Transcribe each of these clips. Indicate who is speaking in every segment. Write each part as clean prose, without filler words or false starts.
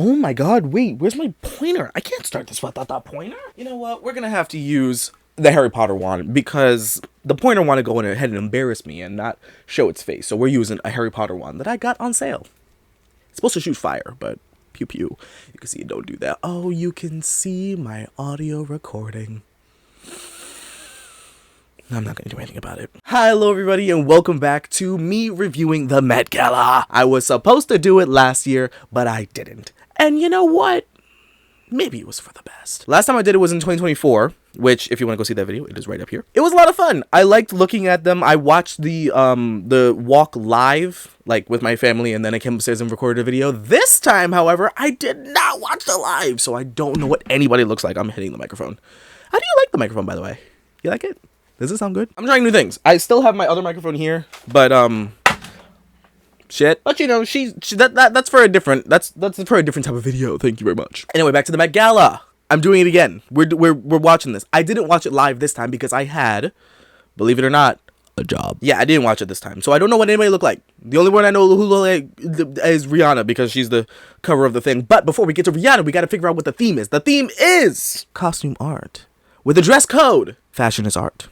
Speaker 1: Oh my god, wait, where's my pointer? I can't start this without that pointer. You know what? We're gonna have to use the Harry Potter wand because the pointer want to go ahead and embarrass me and not show its face. So we're using a Harry Potter wand that I got on sale. It's supposed to shoot fire, but pew pew. You can see it don't do that. Oh, you can see my audio recording. I'm not going to do anything about it. Hi, hello everybody, and welcome back to me reviewing the Met Gala. I was supposed to do it last year, but I didn't. And you know what? Maybe it was for the best. Last time I did it was in 2024, which, if you want to go see that video, it is right up here. It was a lot of fun. I liked looking at them. I watched the walk live, like with my family, and then I came upstairs and recorded a video. This time, however, I did not watch the live, so I don't know what anybody looks like. I'm hitting the microphone. How do you like the microphone, by the way? You like it? Does it sound good? I'm trying new things. I still have my other microphone here, but shit. But you know, that's for a different that's for a different type of video. Thank you very much. Anyway, back to the Met Gala. I'm doing it again. We're watching this. I didn't watch it live this time because I had, believe it or not, a job. Yeah, I didn't watch it this time, so I don't know what anybody look like. The only one I know who look like is Rihanna because she's the cover of the thing. But before we get to Rihanna, we got to figure out what the theme is. The theme is costume art with a dress code. Fashion is art.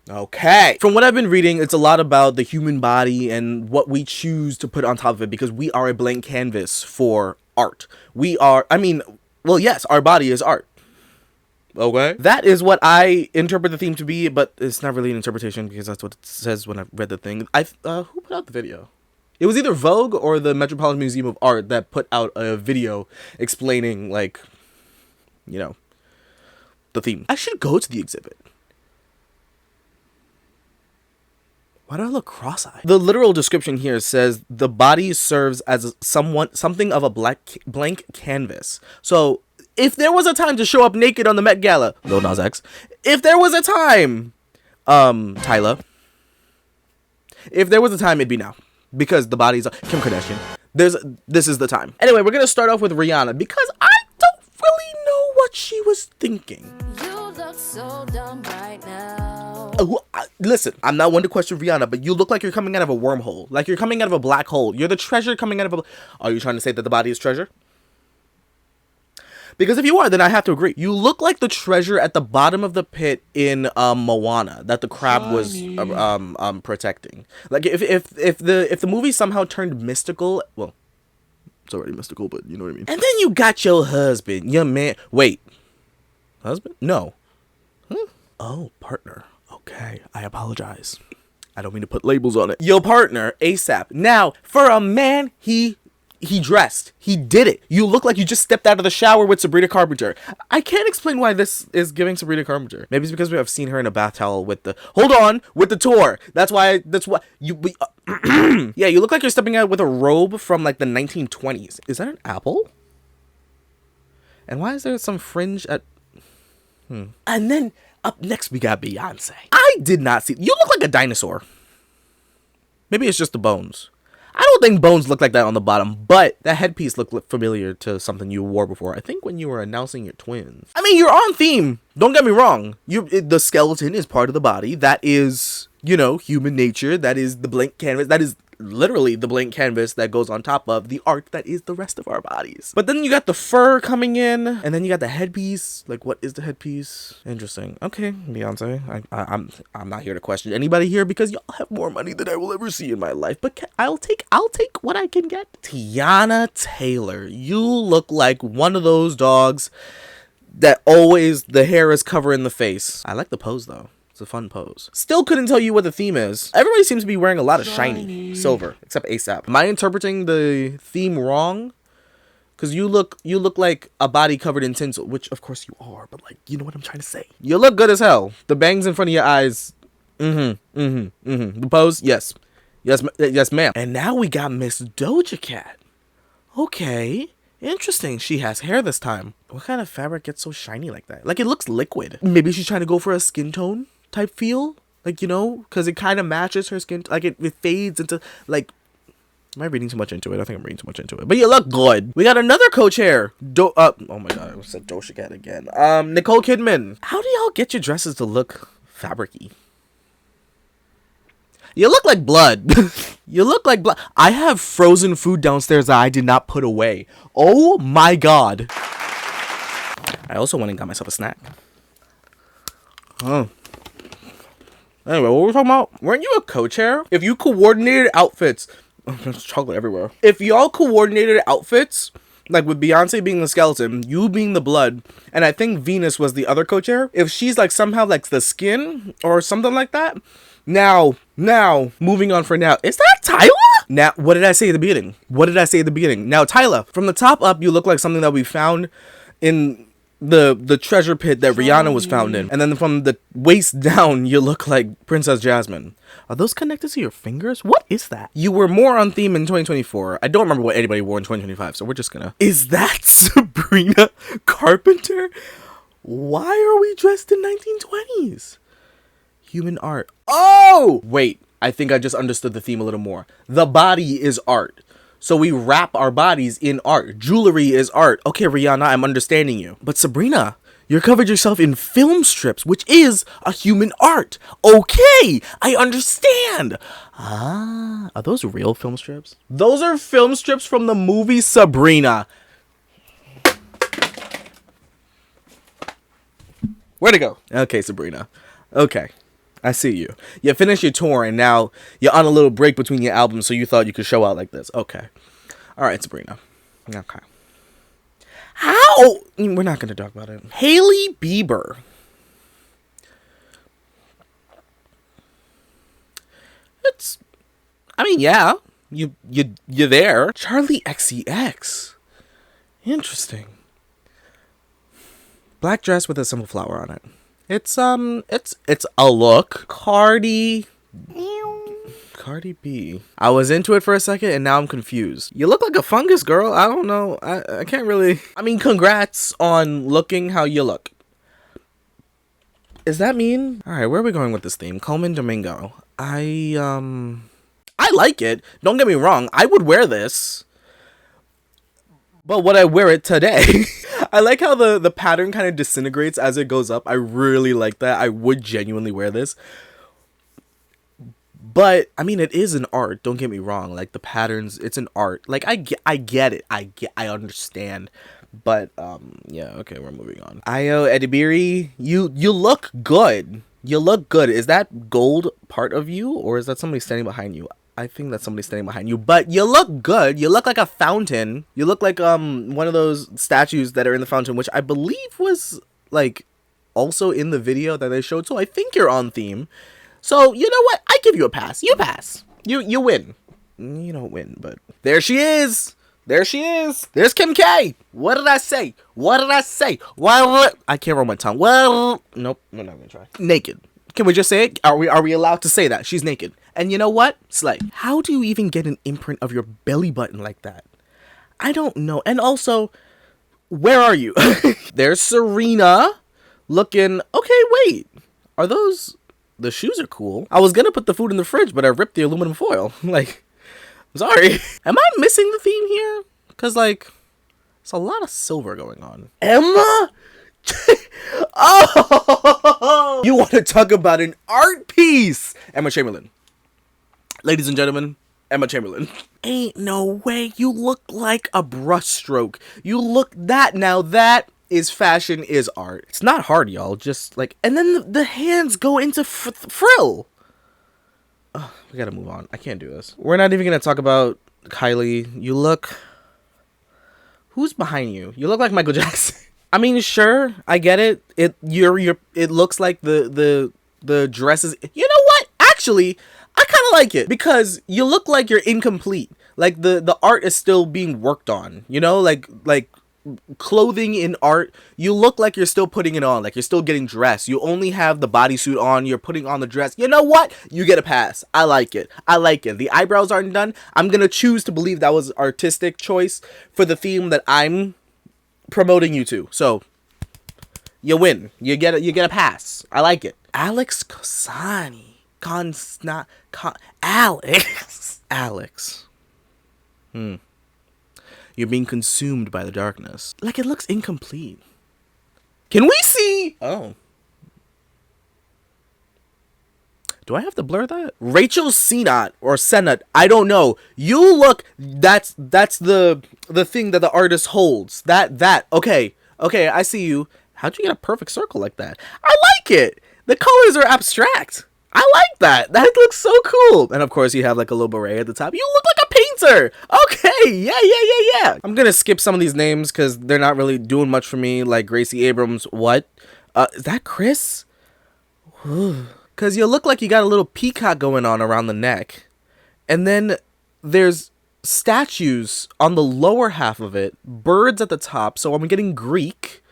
Speaker 1: Okay. From what I've been reading, it's a lot about the human body and what we choose to put on top of it because we are a blank canvas for art. Well, yes, our body is art. Okay. That is what I interpret the theme to be, but it's not really an interpretation because that's what it says when I read the thing. Who put out the video? It was either Vogue or the Metropolitan Museum of Art that put out a video explaining, like, you know, the theme. I should go to the exhibit. Why do I look cross-eyed? The literal description here says the body serves as something of a blank canvas. So if there was a time to show up naked on the Met Gala, Lil Nas X, if there was a time, Tyler, if there was a time, it'd be now because the body's Kim Kardashian. This is the time. Anyway, we're gonna start off with Rihanna because I don't really know what she was thinking. You look so dumb right now. Listen, I'm not one to question Rihanna, but you look like you're coming out of a wormhole. Like you're coming out of a black hole. You're the treasure coming out of a... Are you trying to say that the body is treasure? Because if you are, then I have to agree. You look like the treasure at the bottom of the pit in Moana that the crab was protecting. Like if the movie somehow turned mystical, well, it's already mystical, but you know what I mean. And then you got your husband, your man. Wait, husband? No. Huh? Oh, partner. Okay, I apologize. I don't mean to put labels on it. Your partner, ASAP. Now, for a man, he dressed. He did it. You look like you just stepped out of the shower with Sabrina Carpenter. I can't explain why this is giving Sabrina Carpenter. Maybe it's because we have seen her in a bath towel with the... Hold on! With the tour. That's why you... Yeah, you look like you're stepping out with a robe from like the 1920s. Is that an apple? And why is there some fringe at... And then... Up next, we got Beyonce. I did not see... You look like a dinosaur. Maybe it's just the bones. I don't think bones look like that on the bottom, but that headpiece looked familiar to something you wore before. I think when you were announcing your twins. I mean, you're on theme. Don't get me wrong. The skeleton is part of the body. That is, you know, human nature. That is the blank canvas. That is literally the blank canvas that goes on top of the art that is the rest of our bodies. But then you got the fur coming in, and then you got the headpiece. Like, what is the headpiece? Interesting. Okay, Beyonce. I'm not here to question anybody here because y'all have more money than I will ever see in my life. But I'll take what I can get. Tiana Taylor, you look like one of those dogs that always the hair is covering the face. I like the pose though. It's a fun pose. Still couldn't tell you what the theme is. Everybody seems to be wearing a lot of shiny silver, except ASAP. Am I interpreting the theme wrong? Because you look like a body covered in tinsel, which of course you are, but like, you know what I'm trying to say. You look good as hell. The bangs in front of your eyes. The pose, yes. Yes, ma'am. And now we got Miss Doja Cat. Okay. Interesting. She has hair this time. What kind of fabric gets so shiny like that? Like, it looks liquid. Maybe she's trying to go for a skin tone type feel. Like, you know, because it kind of matches her skin. Like, it fades into, like... Am I reading too much into it? I think I'm reading too much into it. But you look good. We got another co-chair. Oh my god, I said Doja Cat again. Nicole Kidman. How do y'all get your dresses to look fabric-y? You look like blood. You look like blood. I have frozen food downstairs that I did not put away. Oh my god. I also went and got myself a snack. Oh. Anyway, what were we talking about? Weren't you a co-chair? If you coordinated outfits... Oh, there's chocolate everywhere. If y'all coordinated outfits, like with Beyonce being the skeleton, you being the blood, and I think Venus was the other co-chair, if she's like somehow like the skin or something like that, now, moving on for now, is that Tyler? Now, what did I say at the beginning? Now, Tyler, from the top up, you look like something that we found in the treasure pit that Rihanna was found in. And then from the waist down, you look like Princess Jasmine. Are those connected to your fingers? What is that? You were more on theme in 2024. I don't remember what anybody wore in 2025, so we're just gonna... Is that Sabrina Carpenter? Why are we dressed in 1920s? Human art. Oh! Wait, I think I just understood the theme a little more. The body is art. So we wrap our bodies in art. Jewelry is art. Okay, Rihanna, I'm understanding you. But Sabrina, you covered yourself in film strips, which is a human art. Okay, I understand. Ah, are those real film strips? Those are film strips from the movie Sabrina. Where'd it go? Okay, Sabrina. Okay. I see you. You finished your tour and now you're on a little break between your albums, so you thought you could show out like this. Okay. All right, Sabrina. Okay. How? We're not going to talk about it. Hailey Bieber. It's, I mean, yeah. You're there. Charlie XCX. Interesting. Black dress with a simple flower on it. It's a look. Cardi B. I was into it for a second and now I'm confused. You look like a fungus, girl. I don't know. I can't really... I mean, congrats on looking how you look. Is that mean? All right, where are we going with this theme? Coleman Domingo. I like it. Don't get me wrong. I would wear this. But would I wear it today? I like how the pattern kind of disintegrates as it goes up. I really like that. I would genuinely wear this. But, I mean, it is an art. Don't get me wrong. Like, the patterns, it's an art. Like, I get it. I understand. But, yeah, okay, we're moving on. Ayo Edibiri, you look good. You look good. Is that gold part of you? Or is that somebody standing behind you? I think that's somebody standing behind you, but you look good. You look like a fountain. You look like one of those statues that are in the fountain, which I believe was like also in the video that they showed. So I think you're on theme. So you know what? I give you a pass. You pass. You win. You don't win, but there she is. There she is. There's Kim K. What did I say? What? I can't roll my tongue. Well, nope. We're not gonna try. Naked. Can we just say it? Are we allowed to say that? She's naked. And you know what? Slay. How do you even get an imprint of your belly button like that? I don't know. And also, where are you? There's Serena looking... Okay, wait. Are those... The shoes are cool. I was gonna put the food in the fridge, but I ripped the aluminum foil. Like, I'm sorry. Am I missing the theme here? Because, like, there's a lot of silver going on. Emma? Oh! You want to talk about an art piece? Emma Chamberlain. Ladies and gentlemen, Emma Chamberlain. Ain't no way. You look like a brushstroke. You look that. Now that is fashion, is art. It's not hard, y'all. Just like, and then the hands go into frill. Oh, we gotta move on. I can't do this. We're not even gonna talk about Kylie. You look... Who's behind you? You look like Michael Jackson. I mean, sure, I get it. It looks like the dresses. You know what? Actually, I kind of like it because you look like you're incomplete. Like the art is still being worked on. You know, like clothing in art, you look like you're still putting it on. Like you're still getting dressed. You only have the bodysuit on. You're putting on the dress. You know what? You get a pass. I like it. The eyebrows aren't done. I'm gonna choose to believe that was artistic choice for the theme that I'm promoting you to. So you win. You get a pass. I like it. Alex Kosani. Alex. You're being consumed by the darkness. Like, it looks incomplete. Can we see? Oh. Do I have to blur that? Rachel Sennott or Sennott, I don't know. You look, that's the thing that the artist holds. Okay, I see you. How'd you get a perfect circle like that? I like it. The colors are abstract. I like that. That looks so cool. And of course you have like a little beret at the top. You look like a painter. Okay, yeah. I'm gonna skip some of these names because they're not really doing much for me. Like Gracie Abrams, what? Is that Chris? Because you look like you got a little peacock going on around the neck. And then there's statues on the lower half of it. Birds at the top. So I'm getting Greek.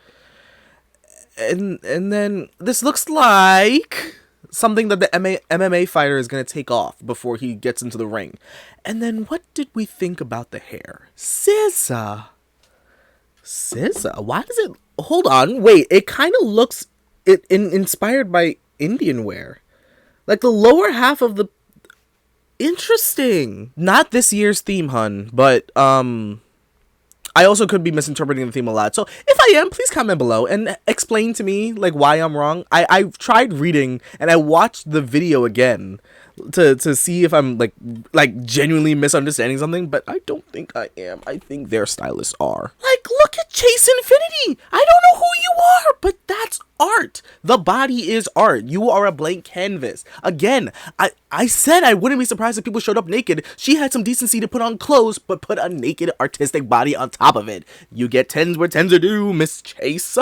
Speaker 1: And then this looks like something that the MMA fighter is going to take off before he gets into the ring. And then what did we think about the hair? SZA. Why does it... Hold on. Wait. It kind of looks... inspired by Indian wear. Like the lower half of the... Interesting. Not this year's theme, hun. But, I also could be misinterpreting the theme a lot. So if I am, please comment below and explain to me like why I'm wrong. I've tried reading and I watched the video again to see if I'm like genuinely misunderstanding something, but I don't think I am. I think their stylists are. Like, look at Chase Infinity. I don't know who you are, but that's art. The body is art. You are a blank canvas. Again, I said I wouldn't be surprised if people showed up naked. She had some decency to put on clothes, but put a naked artistic body on top of it. You get tens where tens are due, Miss Chase.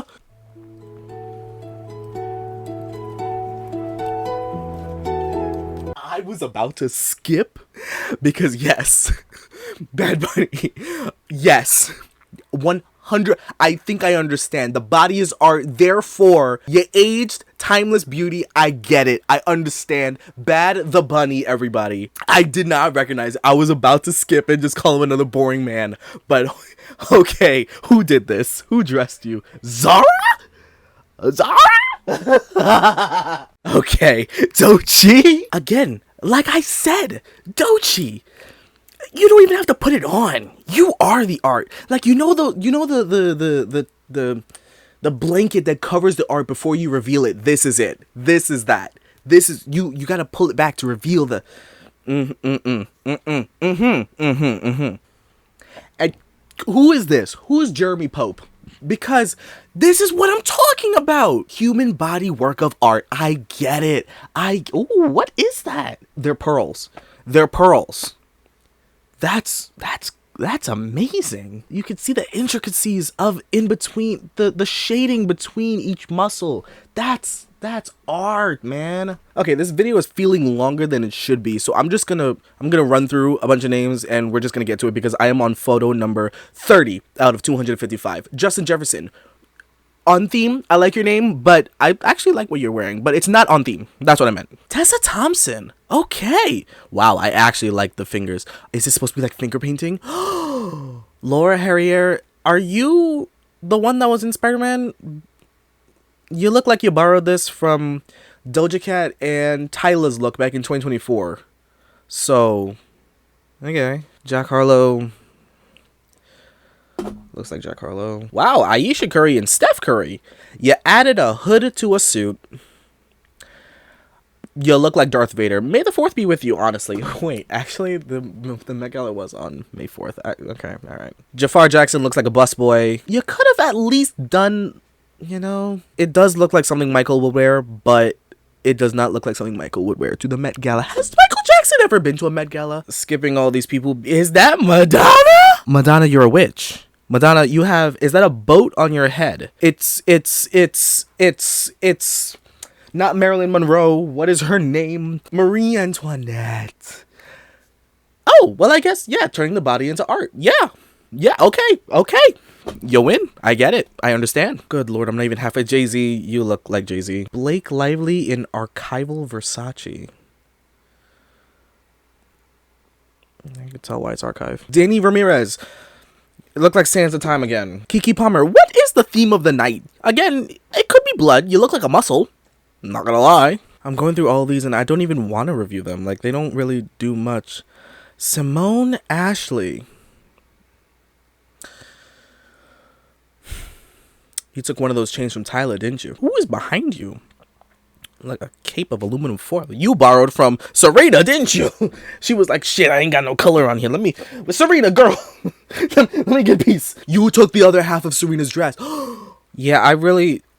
Speaker 1: I was about to skip because yes, Bad Bunny, yes, 100. I think I understand. The body is art, therefore you aged, timeless beauty. I get it. I understand. Bad the Bunny, everybody. I did not recognize it. I was about to skip and just call him another boring man. But okay, who did this? Who dressed you? Zara? Okay, Doechii. Again, like I said, Doechii. You don't even have to put it on. You are the art. Like the blanket that covers the art before you reveal it. This is it. This is that. This is you. You gotta pull it back to reveal the. And who is this? Who is Jeremy Pope? Because this is what I'm talking about. Human body work of art. I get it. Ooh, what is that? They're pearls. That's amazing. You can see the intricacies of in between the shading between each muscle. That's art, man. Okay, this video is feeling longer than it should be, so I'm gonna run through a bunch of names and we're just gonna get to it because I am on photo number 30 out of 255. Justin Jefferson. On theme, I like your name, but I actually like what you're wearing, but it's not on theme. That's what I meant. Tessa Thompson. Okay. Wow, I actually like the fingers. Is this supposed to be like finger painting? Laura Harrier, are you the one that was in Spider-Man? You look like you borrowed this from Doja Cat and Tyla's look back in 2024. So, okay. Jack Harlow. Looks like Jack Harlow. Wow, Ayesha Curry and Steph Curry. You added a hood to a suit. You look like Darth Vader. May the 4th be with you, honestly. Wait, actually, the Met Gala was on May 4th. Okay, all right. Jafar Jackson looks like a busboy. You could have at least done, you know, it does look like something Michael would wear, but it does not look like something Michael would wear to the Met Gala. Has Michael Jackson ever been to a Met Gala? Skipping all these people. Is that Madonna? Madonna, you're a witch. Madonna, is that a boat on your head? It's not Marilyn Monroe. What is her name? Marie Antoinette. Oh, well, I guess, yeah, turning the body into art. Yeah, okay. You win. I get it. I understand. Good Lord, I'm not even halfway. Jay-Z, you look like Jay-Z. Blake Lively in archival Versace. I can tell why it's archive. Danny Ramirez. It looked like Sands of Time again. Keke Palmer, what is the theme of the night? Again, it could be blood. You look like a muscle. I'm not gonna lie. I'm going through all these and I don't even want to review them. Like, they don't really do much. Simone Ashley. You took one of those chains from Tyler, didn't you? Who is behind you? Like a cape of aluminum foil. You borrowed from Serena, didn't you? She was like, shit, I ain't got no color on here. Serena, girl, let me get a piece. You took the other half of Serena's dress. Yeah,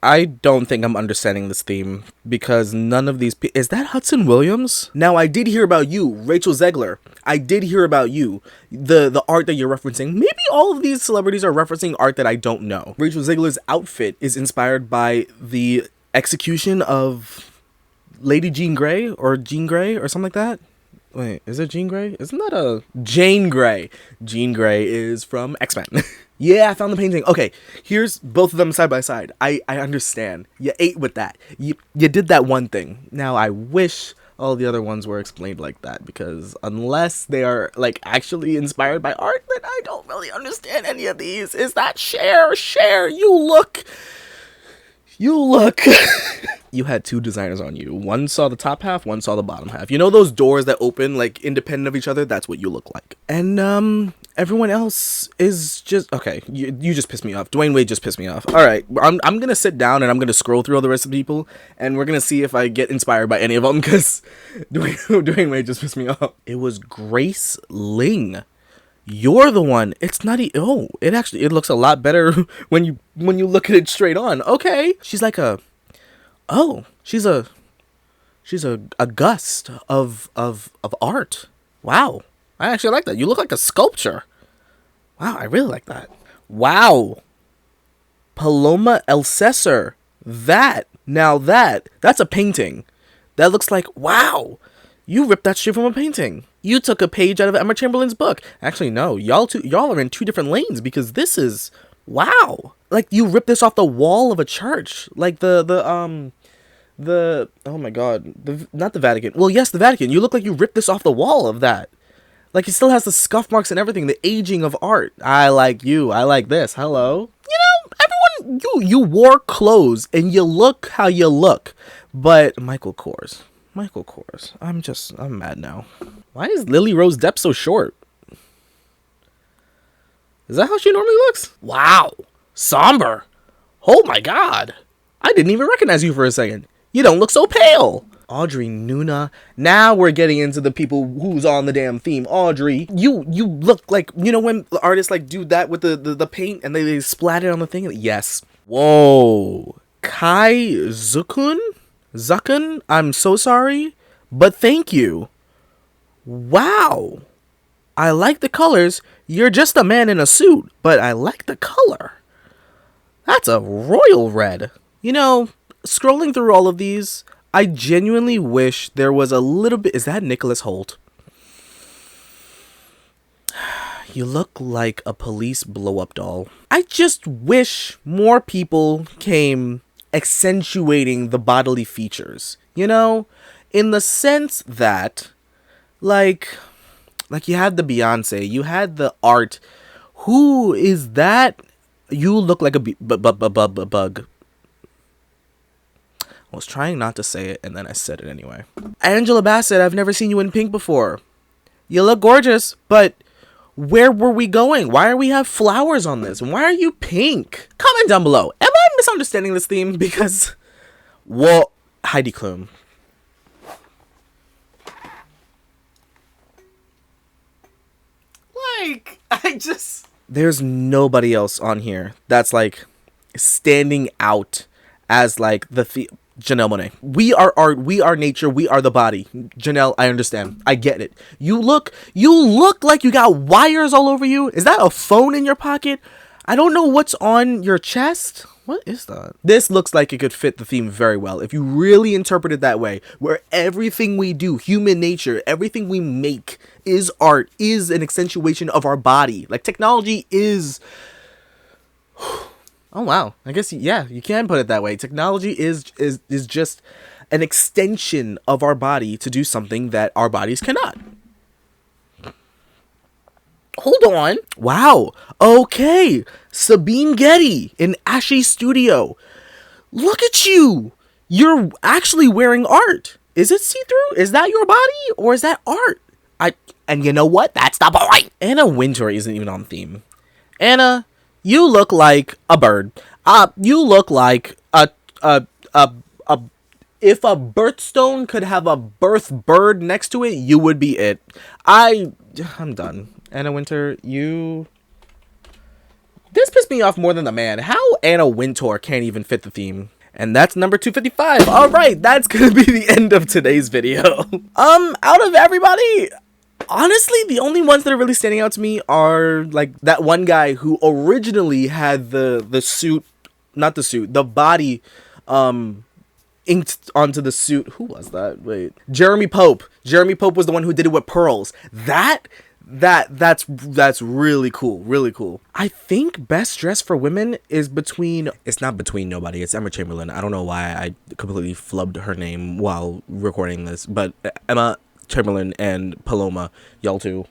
Speaker 1: I don't think I'm understanding this theme because none of these is that Hudson Williams? Now, I did hear about you, Rachel Zegler. I did hear about you, the art that you're referencing. Maybe all of these celebrities are referencing art that I don't know. Rachel Zegler's outfit is inspired by the execution of Lady Jean Grey or something like that. Wait, is it Jean Grey? Isn't that a Jane Grey? Jean Grey is from X-Men. Yeah, I found the painting. Okay, here's both of them side by side. I understand. You ate with that. You did that one thing. Now I wish all the other ones were explained like that, because unless they are like actually inspired by art, then I don't really understand any of these. Is that Cher? You look You had two designers on you. One saw the top half, one saw the bottom half. You know those doors that open like independent of each other? That's what you look like. And everyone else is just okay. You just pissed me off. Dwayne Wade just pissed me off. All right, I'm gonna sit down and I'm gonna scroll through all the rest of the people, and we're gonna see if I get inspired by any of them, because Dwayne Wade just pissed me off. It was Grace Ling. You're the one. It's not it looks a lot better when you look at it straight on. Okay. She's like she's a gust of art. Wow. I actually like that. You look like a sculpture. Wow, I really like that. Wow. Paloma El Cesar. That's a painting. That looks like, wow. You ripped that shit from a painting. You took a page out of Emma Chamberlain's book. Actually, no. Y'all are in two different lanes, because this is wow. Like, you ripped this off the wall of a church. Like the oh my god. Not the Vatican. Well, yes, the Vatican. You look like you ripped this off the wall of that. Like, it still has the scuff marks and everything, the aging of art. I like you. I like this. Hello. Everyone, you wore clothes and you look how you look. But Michael Kors. I'm mad now. Why is Lily Rose Depp so short? Is that how she normally looks? Wow. Somber. Oh my god. I didn't even recognize you for a second. You don't look so pale. Audrey Nuna. Now we're getting into the people who's on the damn theme. Audrey, you look like, when the artists like do that with the paint and they splat it on the thing? Yes. Whoa. Kai Zuckun? I'm so sorry, but thank you. Wow. I like the colors. You're just a man in a suit, but I like the color. That's a royal red. Scrolling through all of these, I genuinely wish there was a little bit... Is that Nicholas Hoult? You look like a police blow-up doll. I just wish more people came accentuating the bodily features. In the sense that, like you had the Beyonce, you had the art. Who is that? You look like a bug. I was trying not to say it, and then I said it anyway. Angela Bassett, I've never seen you in pink before. You look gorgeous, but where were we going? Why do we have flowers on this? Why are you pink? Comment down below. Am I misunderstanding this theme? Because, Heidi Klum. There's nobody else on here that's like standing out as like Janelle Monáe. We are art, we are nature, we are the body. Janelle, I understand. I get it. You look like you got wires all over you. Is that a phone in your pocket? I don't know what's on your chest. What is that? This looks like it could fit the theme very well if you really interpret it that way, where everything we do, human nature, everything we make is art, is an accentuation of our body. Like, technology is... Oh, wow. I guess, yeah, you can put it that way. Technology is just an extension of our body to do something that our bodies cannot. Hold on. Wow. Okay. Sabine Getty in Ashley's studio. Look at you. You're actually wearing art. Is it see-through? Is that your body? Or is that art? And you know what? That's the point. Anna Wintour isn't even on theme. Anna, you look like a bird. You look like a If a birthstone could have a birth bird next to it, you would be it. I'm done. Anna Wintour, you... This pissed me off more than the man. How Anna Wintour can't even fit the theme. And that's number 255. All right, that's gonna be the end of today's video. Out of everybody, honestly, the only ones that are really standing out to me are like that one guy who originally had the suit, not the suit, the body, inked onto the suit. Who was that? Wait, Jeremy Pope. Jeremy Pope was the one who did it with pearls. That's really cool. I think best dress for women is between, it's not between nobody, it's Emma Chamberlain. I don't know why I completely flubbed her name while recording this, but Emma Chamberlain and Paloma, y'all two,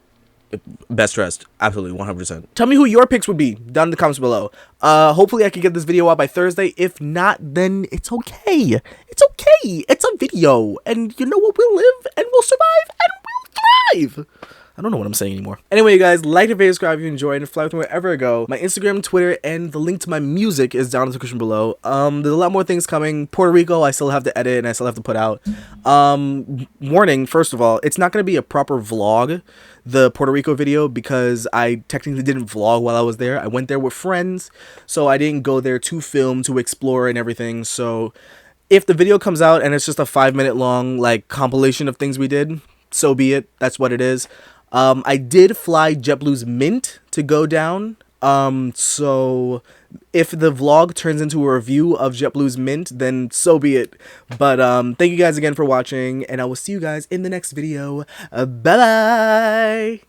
Speaker 1: best dressed, absolutely 100%. Tell me who your picks would be down in the comments below. Hopefully I can get this video out by Thursday. If not, then it's okay. It's okay. It's a video, and you know what? We'll live and we'll survive and we'll thrive. I don't know what I'm saying anymore. Anyway, you guys, like and subscribe if you enjoyed, and fly with me wherever I go. My Instagram, Twitter, and the link to my music is down in the description below. There's a lot more things coming. Puerto Rico, I still have to edit and I still have to put out. Warning, first of all, it's not going to be a proper vlog, the Puerto Rico video, because I technically didn't vlog while I was there. I went there with friends, so I didn't go there to film, to explore and everything. So if the video comes out and it's just a 5-minute long like compilation of things we did, so be it. That's what it is. I did fly JetBlue's Mint to go down, so if the vlog turns into a review of JetBlue's Mint, then so be it. But thank you guys again for watching, and I will see you guys in the next video. Bye bye.